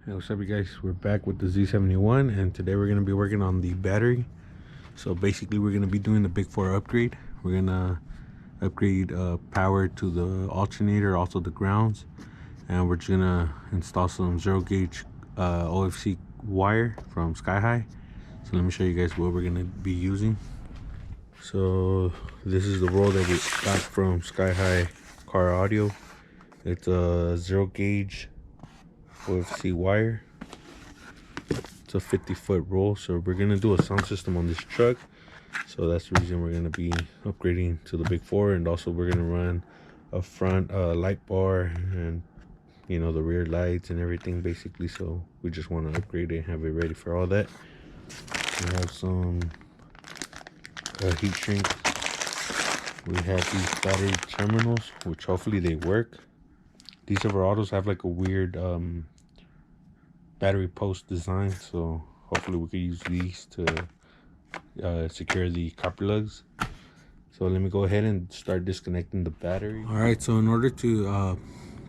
Hey, what's up, you guys? We're back with the Z71, and today we're going to be working on the battery. So basically we're going to be doing the Big 4 upgrade. We're going to upgrade power to the alternator, also the grounds, and we're just going to install some 0 gauge OFC wire from Sky High. So let me show you guys what we're going to be using. So this is the roll that we got from Sky High Car Audio. It's a 0 gauge OFC wire. It's a 50-foot roll, so we're gonna do a sound system on this truck. So that's the reason we're gonna be upgrading to the Big 4, and also we're gonna run a front light bar and the rear lights and everything basically. So we just want to upgrade it and have it ready for all that. We have some heat shrink. We have these battery terminals, which hopefully they work. These Silverados have like a weird battery post design, so hopefully we could use these to secure the copper lugs. So let me go ahead and start disconnecting the battery. All right, so in order to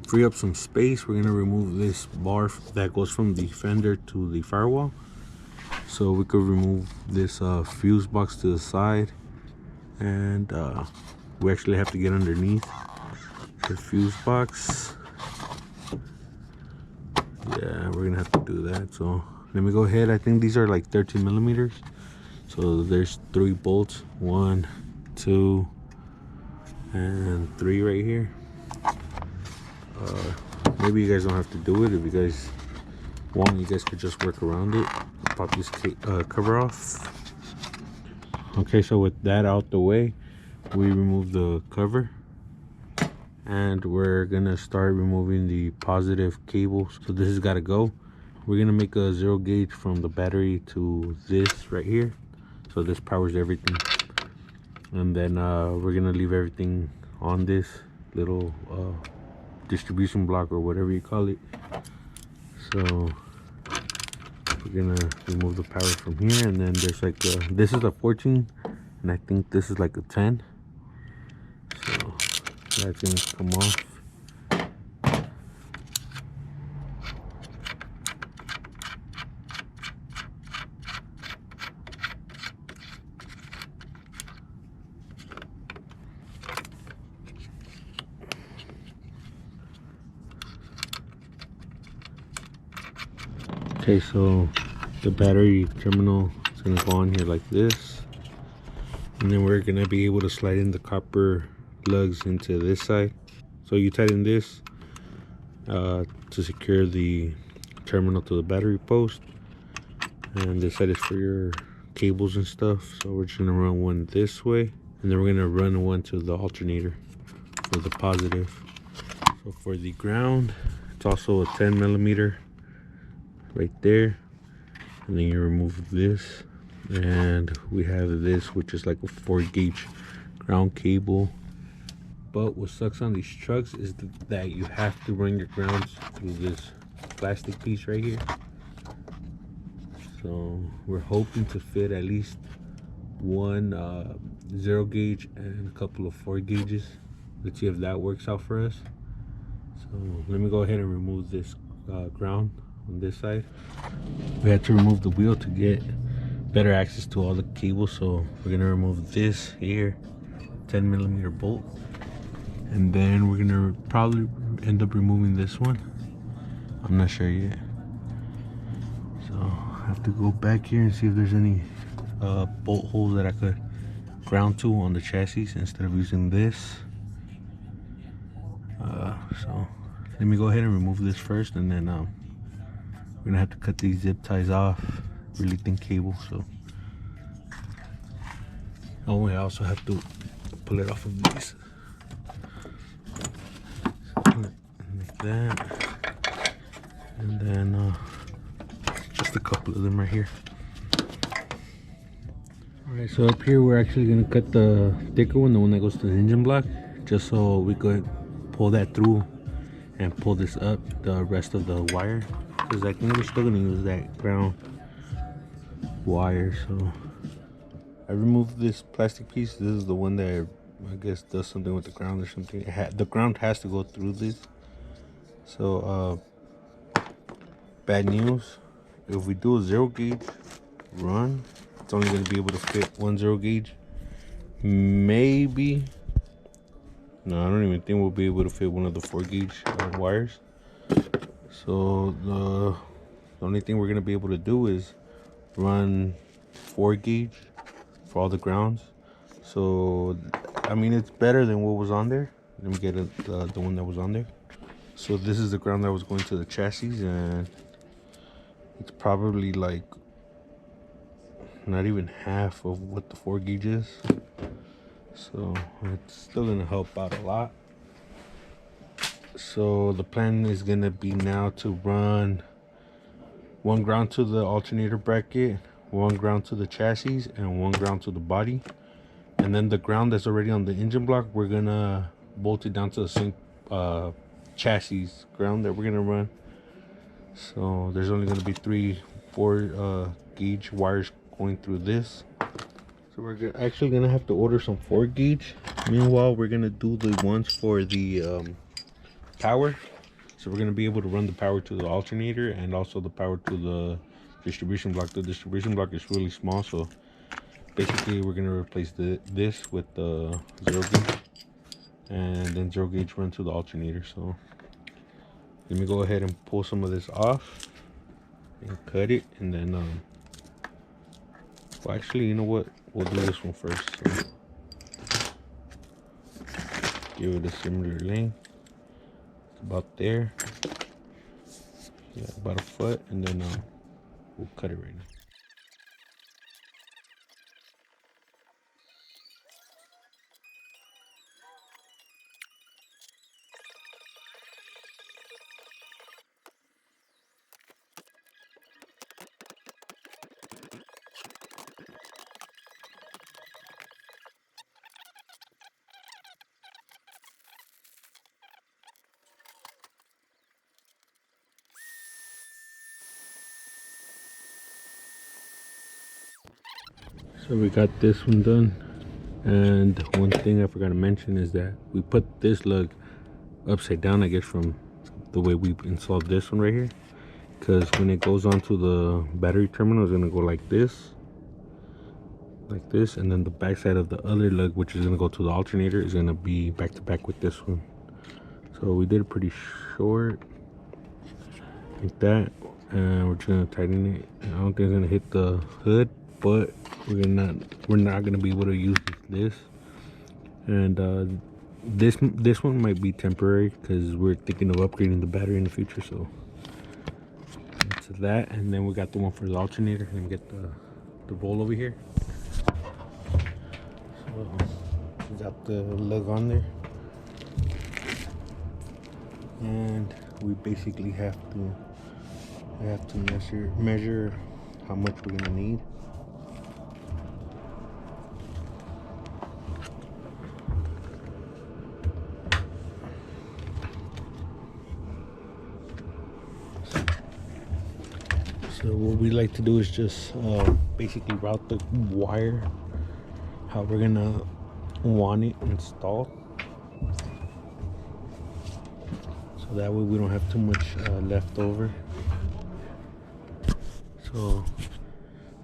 free up some space, we're going to remove this bar that goes from the fender to the firewall. So we could remove this fuse box to the side, and we actually have to get underneath the fuse box. Yeah, we're gonna have to do that. So let me go ahead. I think these are like 13 millimeters. So there's 3 bolts, 1, 2, and 3 right here. Maybe you guys don't have to do it. If you guys want, you guys could just work around it. Pop this cover off. Okay, so with that out the way, we remove the cover, and we're gonna start removing the positive cable. So this has got to go. We're gonna make a 0 gauge from the battery to this right here, so this powers everything. And then we're gonna leave everything on this little distribution block, or whatever you call it. So we're gonna remove the power from here, and then there's like this is a 14, and I think this is like a 10. So that's gonna come off. Okay, so the battery terminal is gonna go on here like this, and then we're gonna be able to slide in the copper lugs into this side. So you tighten this to secure the terminal to the battery post, and this side is for your cables and stuff. So we're just gonna run one this way, and then we're gonna run one to the alternator for the positive. So for the ground, it's also a 10 millimeter right there, and then you remove this, and we have this, which is like a 4 gauge ground cable. But what sucks on these trucks is that you have to run your grounds through this plastic piece right here. So we're hoping to fit at least one 0 gauge and a couple of 4 gauges. Let's see if that works out for us. So let me go ahead and remove this ground on this side. We had to remove the wheel to get better access to all the cables, so we're gonna remove this here 10 millimeter bolt, and then we're gonna probably end up removing this one. I'm not sure yet, so I have to go back here and see if there's any bolt holes that I could ground to on the chassis instead of using this. So let me go ahead and remove this first, and then we're gonna have to cut these zip ties off, really thin cable. So I also have to pull it off of these, like that, and then just a couple of them right here. All right, so up here we're actually gonna cut the thicker one, the one that goes to the engine block, just so we could pull that through and pull this up the rest of the wire, because I think we're still gonna use that ground wire. So I removed this plastic piece. This is the one that I guess does something with the ground or something. The ground has to go through this. So bad news. If we do a 0 gauge run, it's only going to be able to fit one 0 gauge. Maybe. No, I don't even think we'll be able to fit one of the 4 gauge wires. So the only thing we're going to be able to do is run 4 gauge for all the grounds. So I mean, it's better than what was on there. Let me get the one that was on there. So this is the ground that was going to the chassis, and it's probably like not even half of what the 4 gauge is. So it's still gonna help out a lot. So the plan is gonna be now to run one ground to the alternator bracket, one ground to the chassis, and one ground to the body. And then the ground that's already on the engine block, we're gonna bolt it down to the same chassis ground that we're gonna run. So there's only gonna be 4 gauge wires going through this. So we're actually gonna have to order some 4 gauge. Meanwhile, we're gonna do the ones for the power. So we're gonna be able to run the power to the alternator and also the power to the distribution block. The distribution block is really small, so basically we're gonna replace this with the 0 gauge, and then 0 gauge run to the alternator. So let me go ahead and pull some of this off and cut it, and then well, actually, you know what, we'll do this one first. So give it a similar length. It's about there. Yeah, about a foot, and then we'll cut it right now. So we got this one done, and one thing I forgot to mention is that we put this lug upside down, I guess, from the way we installed this one right here, because when it goes onto the battery terminal, it's gonna go like this, and then the back side of the other lug, which is gonna go to the alternator, is gonna be back to back with this one. So we did it pretty short like that, and we're just gonna tighten it. I don't think it's gonna hit the hood, but we're not gonna be able to use this. And this one might be temporary because we're thinking of upgrading the battery in the future. So that's that, and then we got the one for the alternator. Let me get the roll over here. So we got the lug on there, and we basically have to measure how much we're gonna need. So what we like to do is just basically route the wire how we're gonna want it installed, so that way we don't have too much left over. So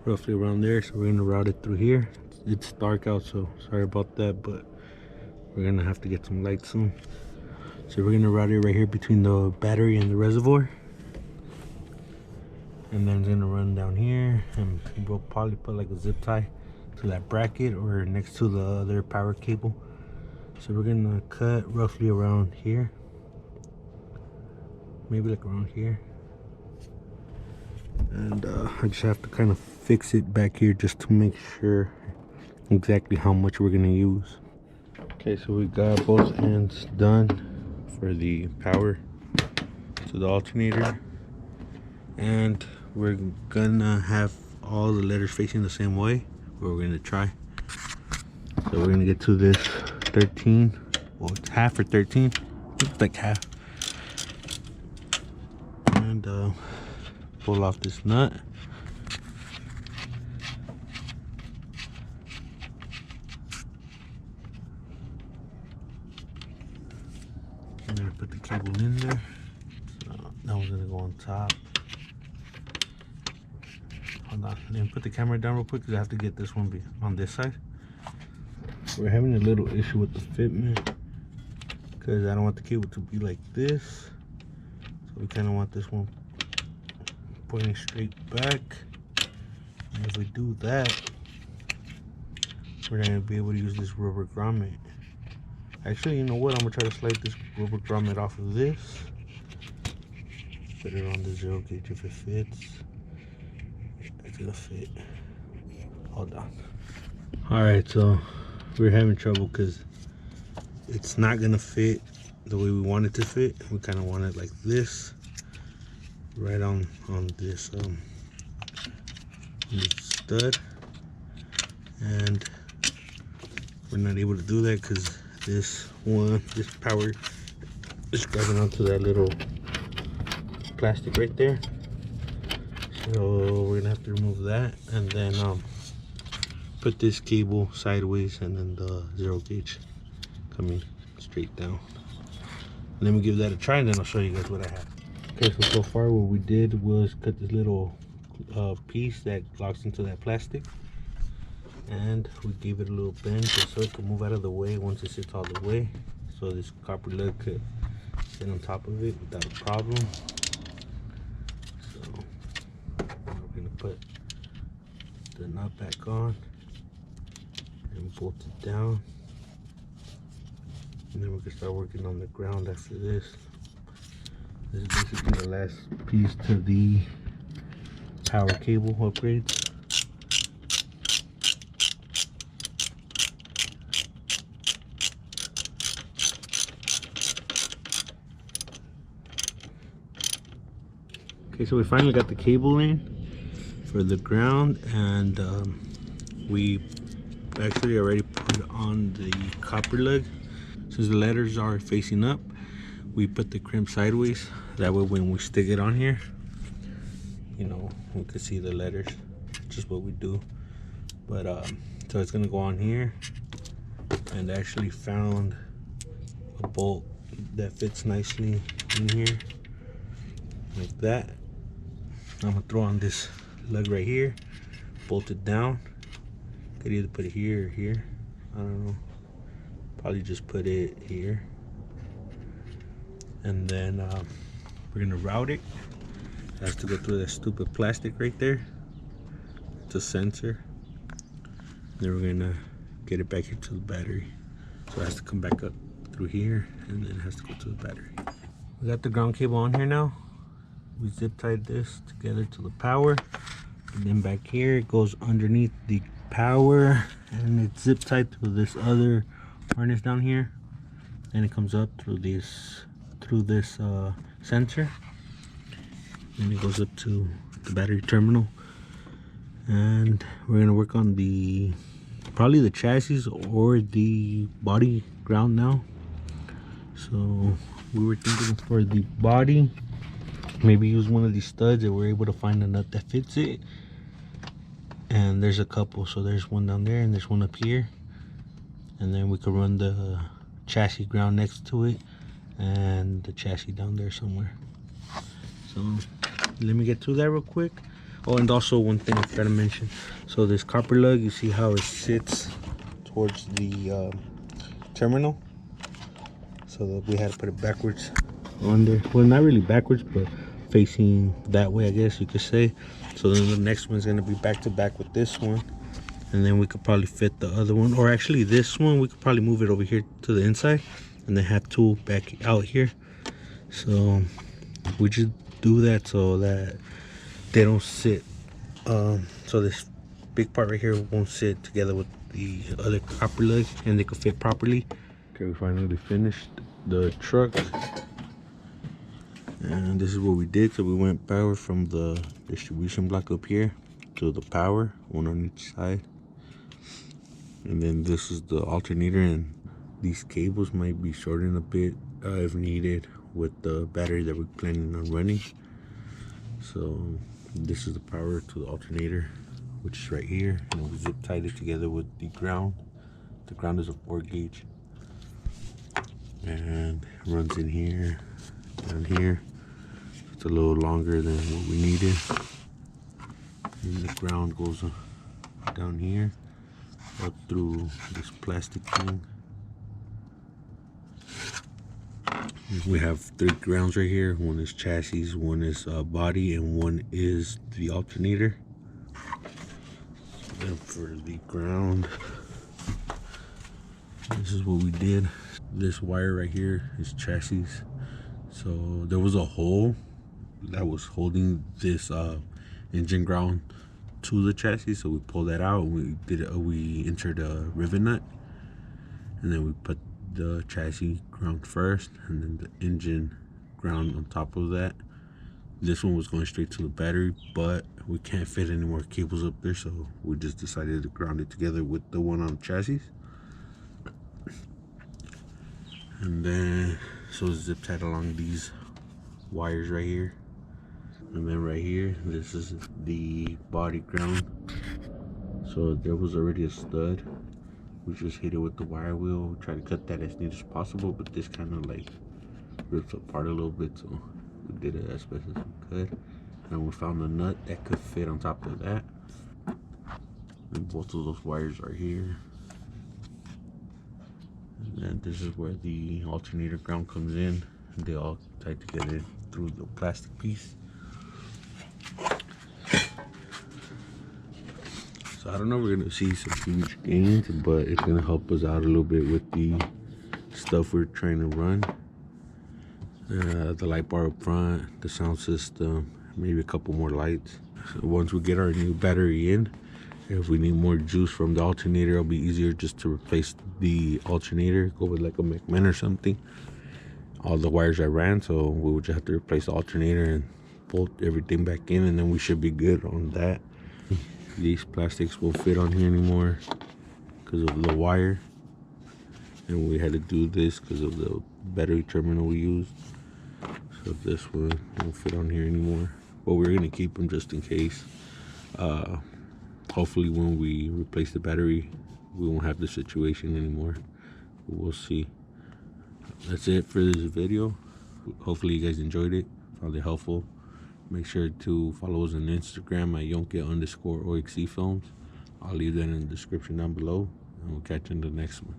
roughly around there. So we're gonna route it through here. It's dark out, so sorry about that, but we're gonna have to get some light soon. So we're gonna route it right here between the battery and the reservoir, and then it's gonna run down here, and we'll probably put like a zip tie to that bracket or next to the other power cable. So we're gonna cut roughly around here, maybe like around here, and I just have to kind of fix it back here just to make sure exactly how much we're gonna use. Okay, so we got both ends done for the power to the alternator, and we're gonna have all the letters facing the same way. We're gonna try. So we're gonna get to this 13. Well, it's half or 13. It's like half. And pull off this nut. I'm gonna put the cable in there. So that one's gonna go on top. Hold on, let me put the camera down real quick because I have to get this one on this side. We're having a little issue with the fitment because I don't want the cable to be like this. So we kind of want this one pointing straight back. And if we do that, we're going to be able to use this rubber grommet. Actually, you know what? I'm going to try to slide this rubber grommet off of this. Put it on the 0 gauge if it fits. It's going to fit. Hold on. Alright, so we're having trouble because it's not going to fit the way we want it to fit. We kind of want it like this. Right on this stud. And we're not able to do that because this power is grabbing onto that little plastic right there. So we're gonna have to remove that and then put this cable sideways and then the 0 gauge coming straight down. And then we give that a try and then I'll show you guys what I have. Okay, so far what we did was cut this little piece that locks into that plastic. And we gave it a little bend just so it could move out of the way once it sits all the way, so this copper lug could sit on top of it without a problem. So we're going to put the nut back on and bolt it down, and then we can start working on the ground after this. This is basically the last piece to the power cable upgrades. Okay, so we finally got the cable in for the ground, and we actually already put on the copper lug. Since the letters are facing up, we put the crimp sideways. That way when we stick it on here, you know, we could see the letters, just what we do. But so it's gonna go on here, and I actually found a bolt that fits nicely in here like that. I'm gonna throw on this lug right here, bolt it down. Could either put it here or here, I don't know, probably just put it here. And then we're gonna route it. It has to go through that stupid plastic right there. It's a sensor. Then we're gonna get it back here to the battery. So it has to come back up through here, and then it has to go to the battery. We got the ground cable on here now. We zip tied this together to the power, and then back here it goes underneath the power, and it's zip tied to this other harness down here, and it comes up through this sensor, and it goes up to the battery terminal. And we're gonna work on probably the chassis or the body ground now. So we were thinking for the body, maybe use one of these studs that we're able to find a nut that fits it. And there's a couple, so there's one down there and there's one up here, and then we could run the chassis ground next to it and the chassis down there somewhere. So let me get to that real quick. Oh, and also one thing I forgot to mention, so this copper lug, you see how it sits towards the terminal, so that we had to put it backwards on there. Well, not really backwards, but facing that way, I guess you could say. So then the next one's gonna be back to back with this one, and then we could probably fit the other one, or actually this one we could probably move it over here to the inside and then have two back out here. So we just do that so that they don't sit, so this big part right here won't sit together with the other copper lug, and they could fit properly. Okay, we finally finished the truck, and this is what we did. So we went power from the distribution block up here to the power, one on each side, and then this is the alternator, and these cables might be shortened a bit if needed with the battery that we're planning on running. So this is the power to the alternator, which is right here, and we zip tied it together with the ground. The ground is a 4 gauge, and it runs in here, down here. It's a little longer than what we needed. And the ground goes down here up through this plastic thing. We have 3 grounds right here. One is chassis, one is body, and one is the alternator. And for the ground, this is what we did. This wire right here is chassis. So there was a hole that was holding this engine ground to the chassis, so we pulled that out and we entered a rivet nut, and then we put the chassis ground first and then the engine ground on top of that. This one was going straight to the battery, but we can't fit any more cables up there, so we just decided to ground it together with the one on the chassis. And then so zip tied along these wires right here. And then right here, this is the body ground. So there was already a stud. We just hit it with the wire wheel. We try to cut that as neat as possible, but this kind of like rips apart a little bit, so we did it as best as we could. And we found a nut that could fit on top of that. And both of those wires are here. And then this is where the alternator ground comes in. They all tied together through the plastic piece. So I don't know if we're gonna see some huge gains, but it's gonna help us out a little bit with the stuff we're trying to run. The light bar up front, the sound system, maybe a couple more lights. So once we get our new battery in, if we need more juice from the alternator, it'll be easier just to replace the alternator, go with like a McMahon or something. All the wires I ran, so we would just have to replace the alternator and bolt everything back in, and then we should be good on that. These plastics won't fit on here anymore because of the wire, and we had to do this because of the battery terminal we used. So this one won't fit on here anymore, but we're gonna keep them just in case. Hopefully when we replace the battery, we won't have this situation anymore. We'll see. That's it for this video. Hopefully you guys enjoyed it, found it helpful. Make sure to follow us on Instagram at Yonke_OXC Films. I'll leave that in the description down below, and we'll catch you in the next one.